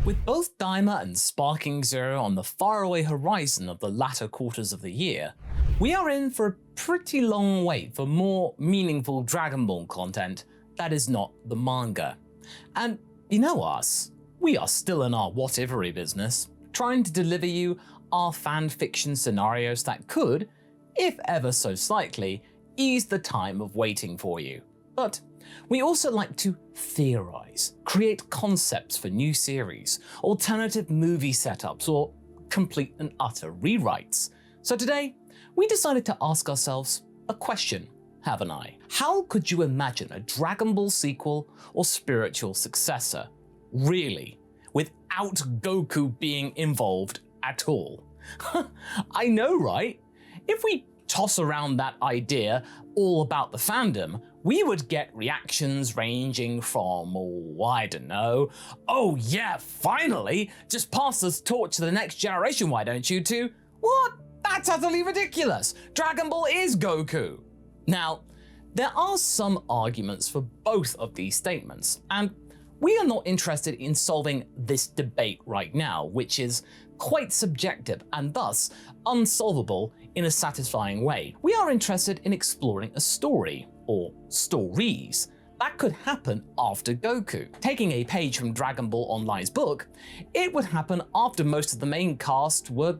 With both Daima and Sparking Zero on the faraway horizon of the latter quarters of the year, we are in for a pretty long wait for more meaningful Dragon Ball content that is not the manga. And you know us, we are still in our whatevery business, trying to deliver you our fan fiction scenarios that could, if ever so slightly, ease the time of waiting for you. But we also like to theorize, create concepts for new series, alternative movie setups, or complete and utter rewrites. So today, we decided to ask ourselves a question, haven't I? How could you imagine a Dragon Ball sequel or spiritual successor, really, without Goku being involved at all? I know, right? If we toss around that idea all about the fandom, we would get reactions ranging from, oh, I don't know, oh yeah, finally, just pass the torch to the next generation, why don't you, to, what? That's utterly ridiculous. Dragon Ball is Goku. Now, there are some arguments for both of these statements, and we are not interested in solving this debate right now, which is quite subjective and thus unsolvable in a satisfying way. We are interested in exploring a story, or stories, that could happen after Goku. Taking a page from Dragon Ball Online's book, it would happen after most of the main cast were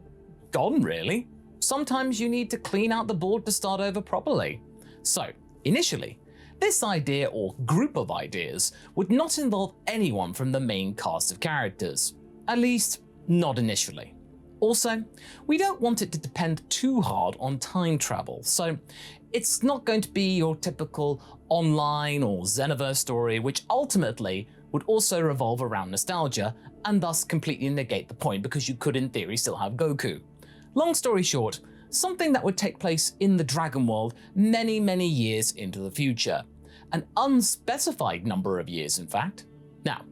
gone, really. Sometimes you need to clean out the board to start over properly. So, initially, this idea or group of ideas would not involve anyone from the main cast of characters, at least not initially. Also, we don't want it to depend too hard on time travel, so it's not going to be your typical online or Xenoverse story, which ultimately would also revolve around nostalgia and thus completely negate the point because you could in theory still have Goku. Long story short, something that would take place in the Dragon world many years into the future. An unspecified number of years, in fact. Now,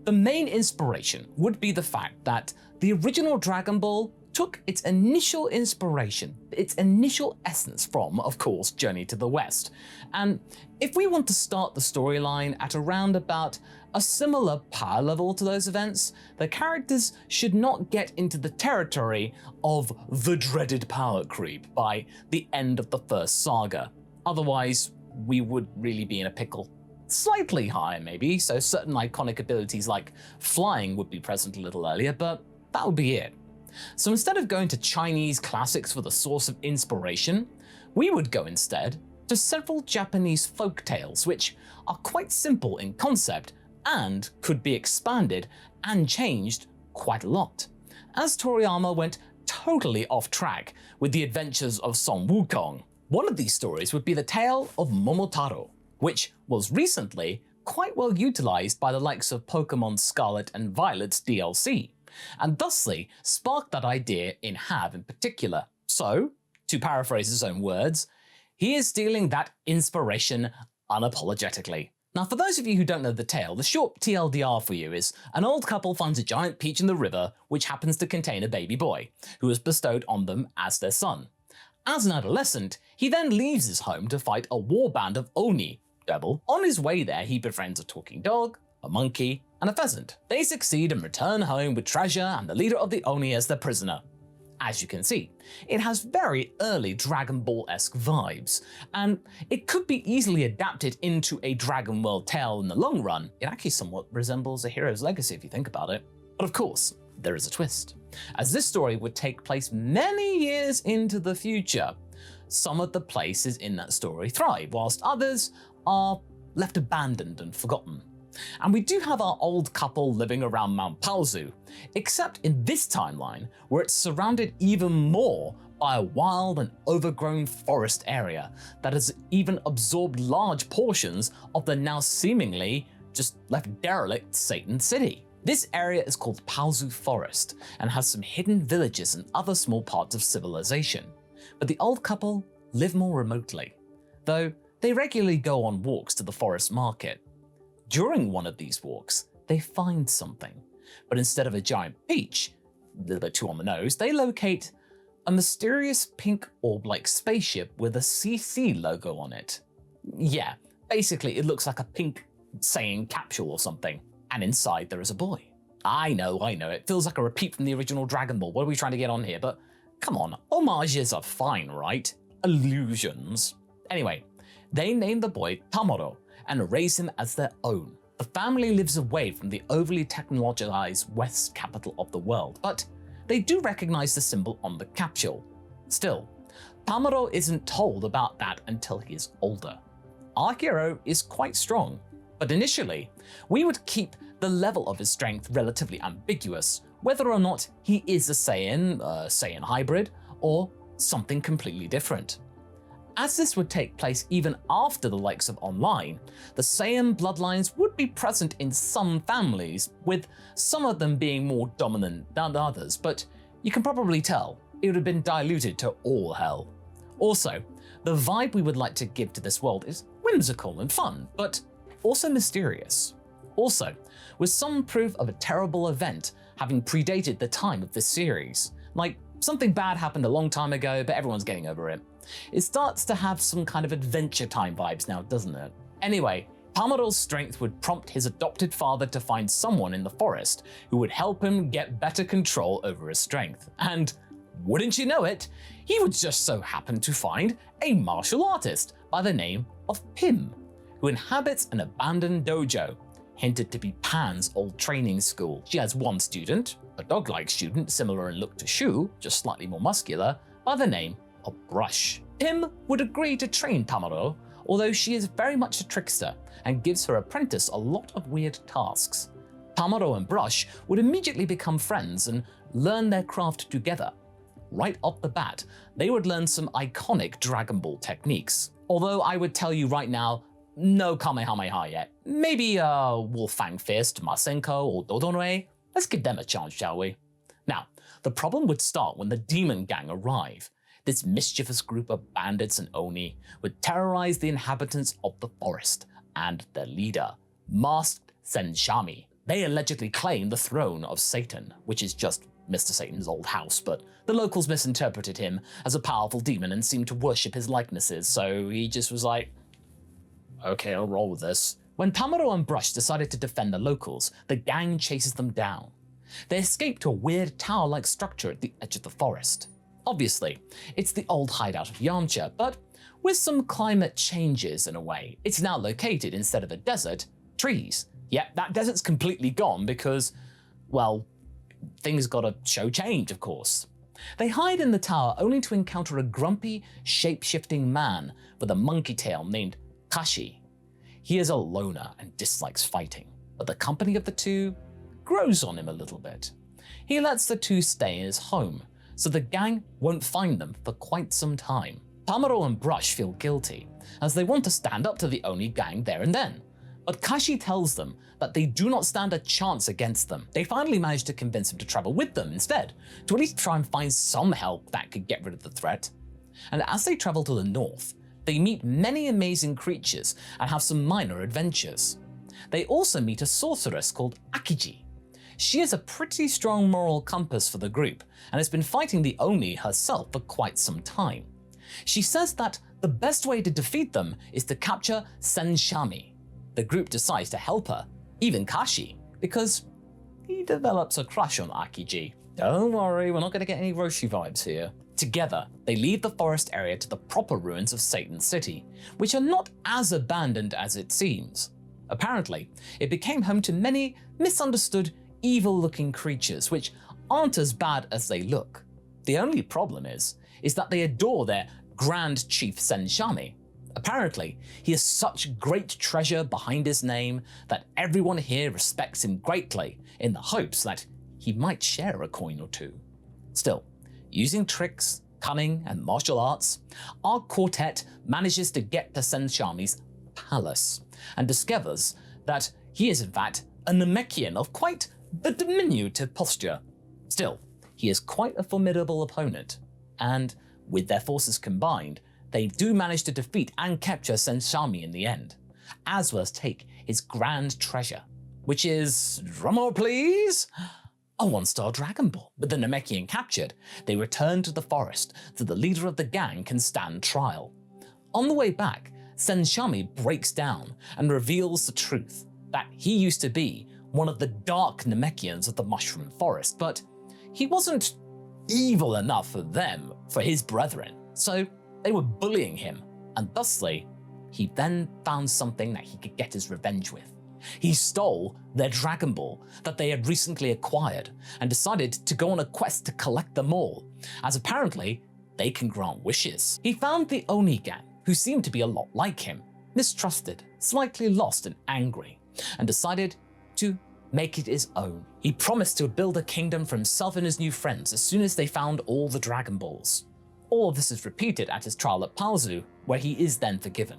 the main inspiration would be the fact that the original Dragon Ball took its initial inspiration, its initial essence from, of course, Journey to the West. And if we want to start the storyline at around about a similar power level to those events, the characters should not get into the territory of the dreaded power creep by the end of the first saga. Otherwise, we would really be in a pickle. Slightly higher maybe, so certain iconic abilities like flying would be present a little earlier, but that would be it. So instead of going to Chinese classics for the source of inspiration, we would go instead to several Japanese folk tales which are quite simple in concept and could be expanded and changed quite a lot. As Toriyama went totally off track with the adventures of Son Wukong. One of these stories would be the tale of Momotaro, which was recently quite well utilized by the likes of Pokemon Scarlet and Violet's DLC, and thusly sparked that idea in Have in particular. So, to paraphrase his own words, he is stealing that inspiration unapologetically. Now, for those of you who don't know the tale, the short TLDR for you is an old couple finds a giant peach in the river which happens to contain a baby boy, who is bestowed on them as their son. As an adolescent, he then leaves his home to fight a warband of Oni, devil. On his way there, he befriends a talking dog, a monkey, and a pheasant. They succeed and return home with treasure and the leader of the Oni as their prisoner. As you can see, it has very early Dragon Ball-esque vibes, and it could be easily adapted into a Dragon World tale in the long run. It actually somewhat resembles a hero's legacy if you think about it. But of course, there is a twist, as this story would take place many years into the future. Some of the places in that story thrive, whilst others are left abandoned and forgotten. And we do have our old couple living around Mount Paozu, except in this timeline, where it's surrounded even more by a wild and overgrown forest area that has even absorbed large portions of the now seemingly just left derelict Satan City. This area is called Paozu Forest and has some hidden villages and other small parts of civilization. But the old couple live more remotely, though they regularly go on walks to the forest market. During one of these walks, they find something, but instead of a giant peach, a little bit too on the nose, they locate a mysterious pink orb-like spaceship with a CC logo on it. Yeah, basically it looks like a pink saying capsule or something, and inside there is a boy. I know, it feels like a repeat from the original Dragon Ball. What are we trying to get on here? But come on, homages are fine, right? Illusions. Anyway, they name the boy Tamaro and raise him as their own. The family lives away from the overly technologized west capital of the world, but they do recognize the symbol on the capsule. Still, Tamaro isn't told about that until he is older. Our hero is quite strong, but initially, we would keep the level of his strength relatively ambiguous, whether or not he is a Saiyan hybrid, or something completely different. As this would take place even after the likes of online, the Saiyan bloodlines would be present in some families, with some of them being more dominant than others, but you can probably tell it would have been diluted to all hell. Also, the vibe we would like to give to this world is whimsical and fun, but also mysterious. Also, with some proof of a terrible event having predated the time of this series, like something bad happened a long time ago, but everyone's getting over it. It starts to have some kind of Adventure Time vibes now, doesn't it? Anyway, Tamaro's strength would prompt his adopted father to find someone in the forest who would help him get better control over his strength. And wouldn't you know it, he would just so happen to find a martial artist by the name of Pim, who inhabits an abandoned dojo, hinted to be Pan's old training school. She has one student, a dog-like student similar in look to Shu, just slightly more muscular, by the name of Brush. Pim would agree to train Tamaro, although she is very much a trickster and gives her apprentice a lot of weird tasks. Tamaro and Brush would immediately become friends and learn their craft together. Right off the bat, they would learn some iconic Dragon Ball techniques. Although I would tell you right now, no Kamehameha yet. Maybe Wolfang Fist, Masenko, or Dodonrei. Let's give them a chance, shall we? Now, the problem would start when the Demon Gang arrive. This mischievous group of bandits and Oni would terrorize the inhabitants of the forest and their leader, masked Senshami. They allegedly claim the throne of Satan, which is just Mr. Satan's old house, but the locals misinterpreted him as a powerful demon and seemed to worship his likenesses, so he just was like, okay, I'll roll with this. When Tamaro and Brush decided to defend the locals, the gang chases them down. They escape to a weird tower-like structure at the edge of the forest. Obviously, it's the old hideout of Yamcha, but with some climate changes in a way. It's now located, instead of a desert, trees. Yep, that desert's completely gone because, well, things gotta show change, of course. They hide in the tower only to encounter a grumpy, shape-shifting man with a monkey tail named Kashi. He is a loner and dislikes fighting, but the company of the two grows on him a little bit. He lets the two stay in his home, so the gang won't find them for quite some time. Tamaro and Brush feel guilty, as they want to stand up to the Oni gang there and then. But Kashi tells them that they do not stand a chance against them. They finally manage to convince him to travel with them instead, to at least try and find some help that could get rid of the threat. And as they travel to the north, they meet many amazing creatures and have some minor adventures. They also meet a sorceress called Akiji. She is a pretty strong moral compass for the group and has been fighting the Oni herself for quite some time. She says that the best way to defeat them is to capture Senshami. The group decides to help her, even Kashi, because he develops a crush on Akiji. Don't worry, we're not going to get any Roshi vibes here. Together, they leave the forest area to the proper ruins of Satan City, which are not as abandoned as it seems. Apparently, it became home to many misunderstood, evil-looking creatures which aren't as bad as they look. The only problem is that they adore their Grand Chief Senshami. Apparently, he has such great treasure behind his name that everyone here respects him greatly in the hopes that he might share a coin or two. Still, using tricks, cunning, and martial arts, our quartet manages to get to Senshami's palace and discovers that he is in fact a Namekian of quite the diminutive posture. Still, he is quite a formidable opponent, and with their forces combined, they do manage to defeat and capture Senshami in the end, as well as take his grand treasure, which is, drumroll please, a 1-star Dragon Ball. With the Namekian captured, they return to the forest so the leader of the gang can stand trial. On the way back, Senshami breaks down and reveals the truth, that he used to be one of the dark Namekians of the Mushroom Forest, but he wasn't evil enough for them, for his brethren, so they were bullying him, and thusly, he then found something that he could get his revenge with. He stole their Dragon Ball that they had recently acquired and decided to go on a quest to collect them all, as apparently they can grant wishes. He found the Oni gang, who seemed to be a lot like him, mistrusted, slightly lost and angry, and decided to make it his own. He promised to build a kingdom for himself and his new friends as soon as they found all the Dragon Balls. All of this is repeated at his trial at Paozu, where he is then forgiven.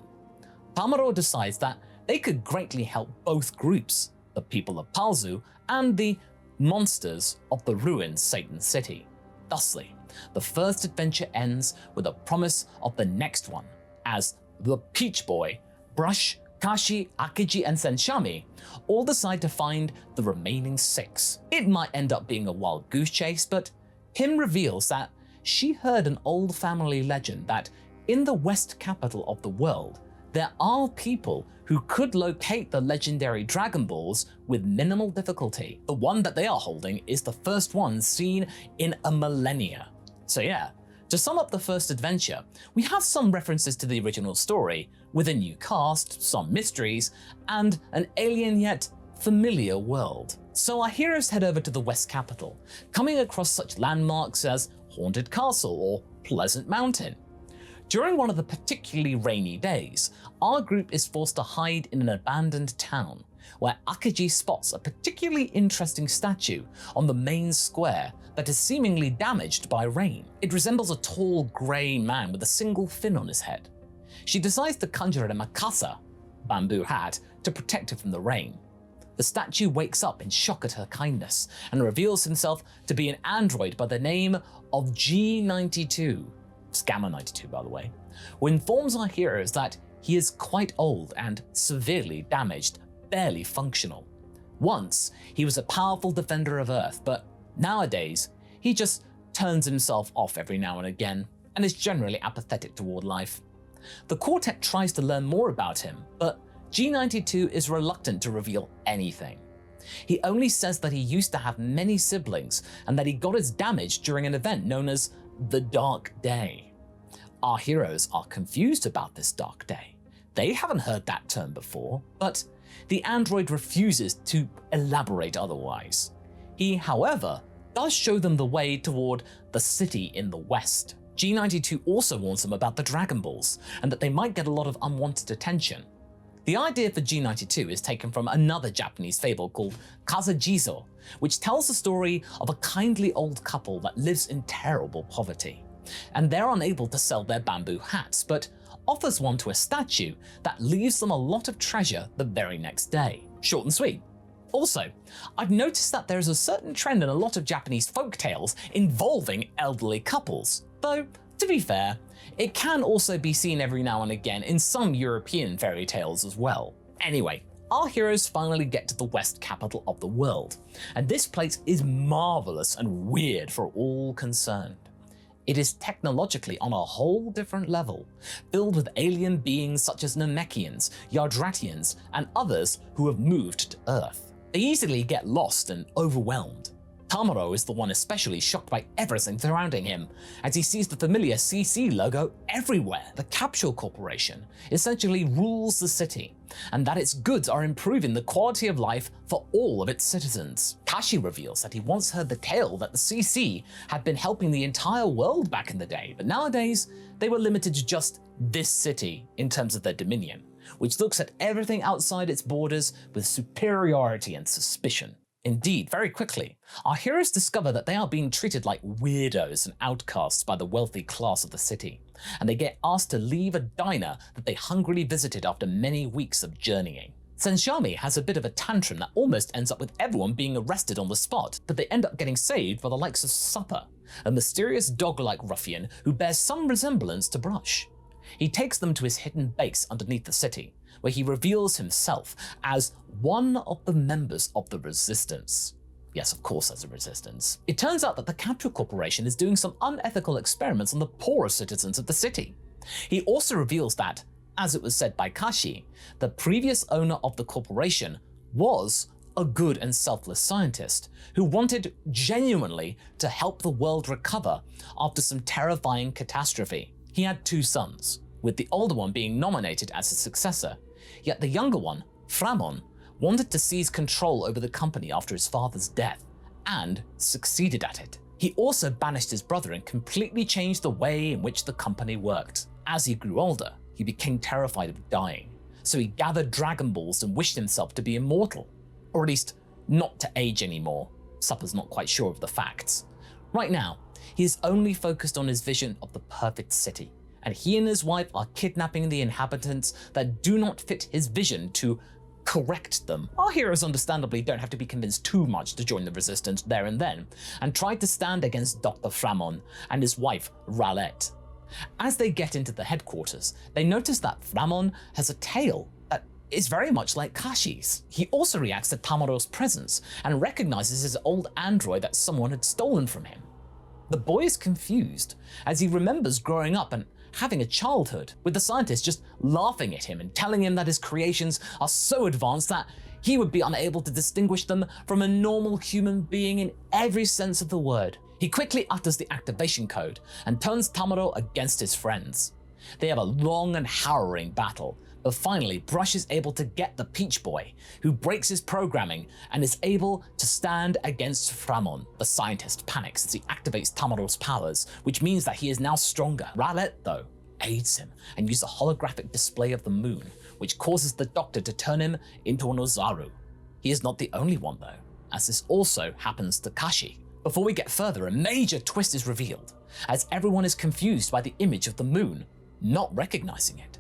Tamaro decides that they could greatly help both groups, the people of Paozu and the monsters of the ruined Satan City. Thusly, the first adventure ends with a promise of the next one, as the Peach Boy, Brush, Kashi, Akiji, and Senshami all decide to find the remaining 6. It might end up being a wild goose chase, but Him reveals that she heard an old family legend that in the west capital of the world, there are people who could locate the legendary Dragon Balls with minimal difficulty. The one that they are holding is the first one seen in a millennia. So yeah, to sum up the first adventure, we have some references to the original story, with a new cast, some mysteries, and an alien yet familiar world. So our heroes head over to the West Capital, coming across such landmarks as Haunted Castle or Pleasant Mountain. During one of the particularly rainy days, our group is forced to hide in an abandoned town, where Akiji spots a particularly interesting statue on the main square that is seemingly damaged by rain. It resembles a tall grey man with a single fin on his head. She decides to conjure a makasa, bamboo hat, to protect her from the rain. The statue wakes up in shock at her kindness and reveals himself to be an android by the name of G92, Scammer 92 by the way, who informs our heroes that he is quite old and severely damaged, barely functional. Once, he was a powerful defender of Earth, but nowadays, he just turns himself off every now and again and is generally apathetic toward life. The quartet tries to learn more about him, but G92 is reluctant to reveal anything. He only says that he used to have many siblings and that he got his damage during an event known as the Dark Day. Our heroes are confused about this Dark Day. They haven't heard that term before, but the android refuses to elaborate otherwise. He, however, does show them the way toward the city in the west. G92 also warns them about the Dragon Balls and that they might get a lot of unwanted attention. The idea for G92 is taken from another Japanese fable called Kazajizo, which tells the story of a kindly old couple that lives in terrible poverty. And they're unable to sell their bamboo hats, but offers one to a statue that leaves them a lot of treasure the very next day. Short and sweet. Also, I've noticed that there is a certain trend in a lot of Japanese folktales involving elderly couples, though, to be fair, it can also be seen every now and again in some European fairy tales as well. Anyway, our heroes finally get to the west capital of the world, and this place is marvelous and weird for all concerned. It is technologically on a whole different level, filled with alien beings such as Namekians, Yardratians, and others who have moved to Earth. They easily get lost and overwhelmed. Tamaro is the one especially shocked by everything surrounding him, as he sees the familiar CC logo everywhere. The Capsule Corporation essentially rules the city, and that its goods are improving the quality of life for all of its citizens. Kashi reveals that he once heard the tale that the CC had been helping the entire world back in the day, but nowadays they were limited to just this city in terms of their dominion, which looks at everything outside its borders with superiority and suspicion. Indeed, very quickly, our heroes discover that they are being treated like weirdos and outcasts by the wealthy class of the city, and they get asked to leave a diner that they hungrily visited after many weeks of journeying. Senshami has a bit of a tantrum that almost ends up with everyone being arrested on the spot, but they end up getting saved by the likes of Supper, a mysterious dog-like ruffian who bears some resemblance to Brush. He takes them to his hidden base underneath the city, where he reveals himself as one of the members of the Resistance. Yes, of course there's a Resistance. It turns out that the Capsule Corporation is doing some unethical experiments on the poorer citizens of the city. He also reveals that, as it was said by Kashi, the previous owner of the corporation was a good and selfless scientist who wanted genuinely to help the world recover after some terrifying catastrophe. He had 2 sons, with the older one being nominated as his successor, yet the younger one, Framon, wanted to seize control over the company after his father's death, and succeeded at it. He also banished his brother and completely changed the way in which the company worked. As he grew older, he became terrified of dying, so he gathered Dragon Balls and wished himself to be immortal, or at least not to age anymore. Supper's not quite sure of the facts. Right now, he is only focused on his vision of the perfect city, and he and his wife are kidnapping the inhabitants that do not fit his vision to correct them. Our heroes understandably don't have to be convinced too much to join the resistance there and then, and try to stand against Dr. Framon and his wife Ralette. As they get into the headquarters, they notice that Framon has a tail that is very much like Kashi's. He also reacts to Tamaro's presence and recognizes his old android that someone had stolen from him. The boy is confused as he remembers growing up and having a childhood, with the scientist just laughing at him and telling him that his creations are so advanced that he would be unable to distinguish them from a normal human being in every sense of the word. He quickly utters the activation code and turns Tamaro against his friends. They have a long and harrowing battle, but finally Brush is able to get the Peach Boy, who breaks his programming and is able to stand against Framon. The scientist panics as he activates Tamaro's powers, which means that he is now stronger. Ralette, though, aids him and uses a holographic display of the moon, which causes the Doctor to turn him into an Ozaru. He is not the only one though, as this also happens to Kashi. Before we get further, a major twist is revealed, as everyone is confused by the image of the moon, not recognizing it.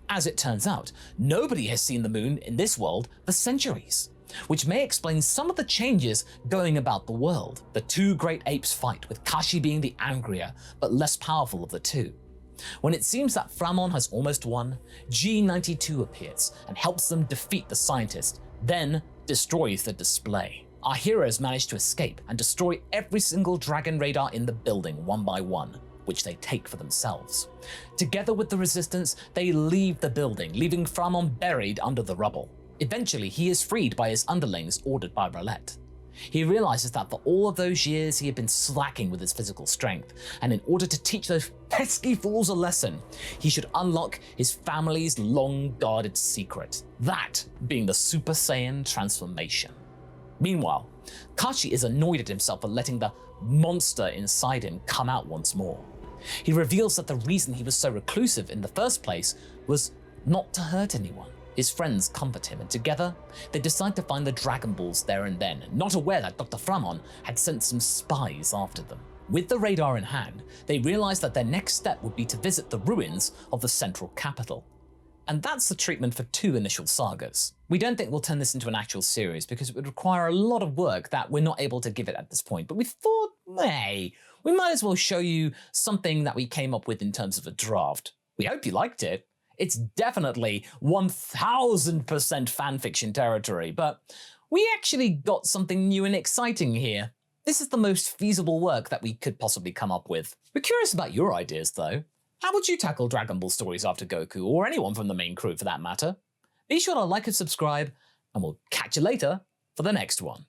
As it turns out, nobody has seen the moon in this world for centuries, which may explain some of the changes going about the world. The 2 great apes fight, with Kashi being the angrier but less powerful of the 2. When it seems that Framon has almost won, G92 appears and helps them defeat the scientist, then destroys the display. Our heroes manage to escape and destroy every single dragon radar in the building one by one, which they take for themselves. Together with the resistance, they leave the building, leaving Framon buried under the rubble. Eventually, he is freed by his underlings ordered by Ralette. He realizes that for all of those years he had been slacking with his physical strength, and in order to teach those pesky fools a lesson, he should unlock his family's long-guarded secret, that being the Super Saiyan transformation. Meanwhile, Kashi is annoyed at himself for letting the monster inside him come out once more. He reveals that the reason he was so reclusive in the first place was not to hurt anyone. His friends comfort him, and together they decide to find the Dragon Balls there and then, not aware that Dr. Framon had sent some spies after them. With the radar in hand, they realize that their next step would be to visit the ruins of the central capital. And that's the treatment for 2 initial sagas. We don't think we'll turn this into an actual series because it would require a lot of work that we're not able to give it at this point, but we thought, hey, we might as well show you something that we came up with in terms of a draft. We hope you liked it. It's definitely 1000% fanfiction territory, but we actually got something new and exciting here. This is the most feasible work that we could possibly come up with. We're curious about your ideas though. How would you tackle Dragon Ball stories after Goku, or anyone from the main crew for that matter? Be sure to like and subscribe, and we'll catch you later for the next one.